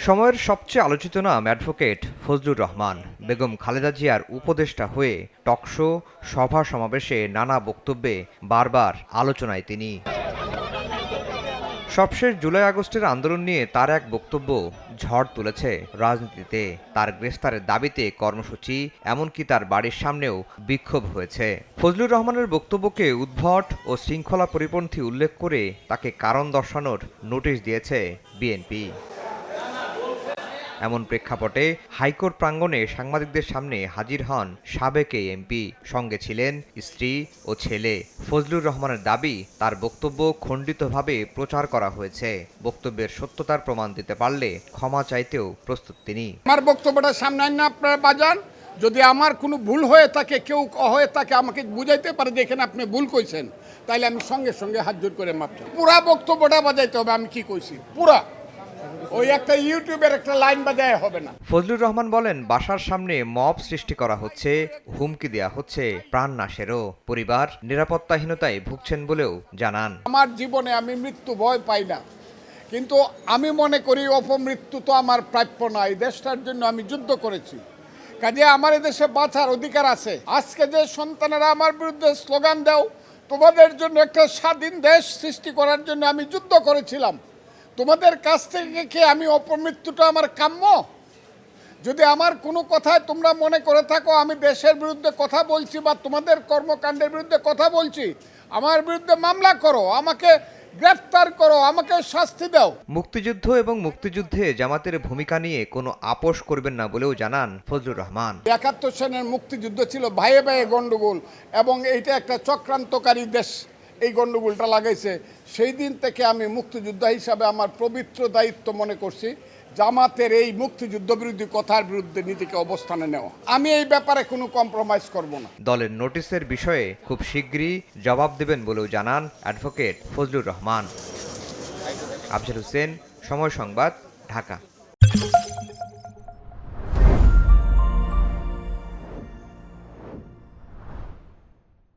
সময়ের সবচেয়ে আলোচিত নাম অ্যাডভোকেট ফজলুর রহমান। বেগম খালেদা জিয়ার উপদেষ্টা হয়ে টকশো, সভা সমাবেশে নানা বক্তব্যে বারবার আলোচনায় তিনি। সবশেষ জুলাই আগস্টের আন্দোলন নিয়ে তার এক বক্তব্য ঝড় তুলেছে রাজনীতিতে। তার গ্রেফতারের দাবিতে কর্মসূচি, এমনকি তার বাড়ির সামনেও বিক্ষোভ হয়েছে। ফজলুর রহমানের বক্তব্যকে উদ্ভট ও শৃঙ্খলা পরিপন্থী উল্লেখ করে তাকে কারণ দর্শানোর নোটিশ দিয়েছে বিএনপি। এমন প্রেক্ষাপটে হাইকোর্ট প্রাঙ্গণে সাংবাদিকদের সামনে হাজির হন সাবেক এই এমপি। সঙ্গে ছিলেন স্ত্রী ও ছেলে। ফজলুর রহমানের দাবি, তার বক্তব্য খণ্ডিতভাবে প্রচার করা হয়েছে। বক্তব্যের সত্যতার প্রমাণ দিতে পারলে ক্ষমা চাইতেও প্রস্তুত তিনি। আমার বক্তব্যটা সামনে আইন না আপনারা বাজান, যদি আমার কোনো ভুল হয়ে থাকে, কেউ হয়ে থাকে, আমাকে বুঝাইতে পারে যে এখানে আপনি ভুল কইছেন, তাইলে আমি সঙ্গে সঙ্গে হাত জোর করে মাপ চাই। পুরা বক্তব্যটা বাজাইতে হবে আমি কি কইছি, পুরা। ওই একটা ইউটিউবের একটা লাইন বাজায় হবে না। ফজলুর রহমান বলেন, বাসার সামনে মব সৃষ্টি করা হচ্ছে, হুমকি দেয়া হচ্ছে, প্রাণনাশেরও। পরিবার নিরাপত্তাহীনতায় ভুগছেন বলেও জানান। আমার জীবনে আমি মৃত্যু ভয় পাই না, কিন্তু আমি মনে করি অপমৃত্যু তো আমার প্রাপ্য না। এই দেশটার জন্য আমি যুদ্ধ করেছি, কাজে আমার এদেশে বাঁচার অধিকার আছে। আজকে যে সন্তানেরা আমার বিরুদ্ধে স্লোগান দাও, তোমাদের জন্য একটা স্বাধীন দেশ সৃষ্টি করার জন্য আমি যুদ্ধ করেছিলাম, তোমাদের কাছ থেকে কি আমি অপমৃত্যুটা আমার কাম্য? যদি আমার কোনো কথায় তোমরা মনে করে থাকো আমি দেশের বিরুদ্ধে কথা বলছি বা তোমাদের কর্মকাণ্ডের বিরুদ্ধে কথা বলছি, আমার বিরুদ্ধে মামলা করো, আমাকে গ্রেফতার করো, আমাকে শাস্তি দাও। মুক্তিযুদ্ধ এবং মুক্তিযুদ্ধে জামাতের ভূমিকা নিয়ে কোনো আপোষ করবেন না বলেও জানান ফজলুর রহমান। ৭১ সনের মুক্তিযুদ্ধ ছিল ভাইয়ে ভাইয়ে গন্ডগোল, এবং এইটা একটা চক্রান্তকারী দেশ এই গন্ডগোলটা লাগাইছে। সেই দিন থেকে আমি মুক্তিযোদ্ধা হিসাবে আমার পবিত্র দায়িত্ব মনে করছি জামাতের এই মুক্তিযুদ্ধ বিরোধী কথার বিরুদ্ধে নীতিকে অবস্থানে নেওয়া। আমি এই ব্যাপারে কোনো কম্প্রোমাইজ করব না। দলের নোটিশের বিষয়ে খুব শিগগিরই জবাব দেবেন বলেও জানান অ্যাডভোকেট ফজলুর রহমান। আফজাল হোসেন, সময় সংবাদ, ঢাকা।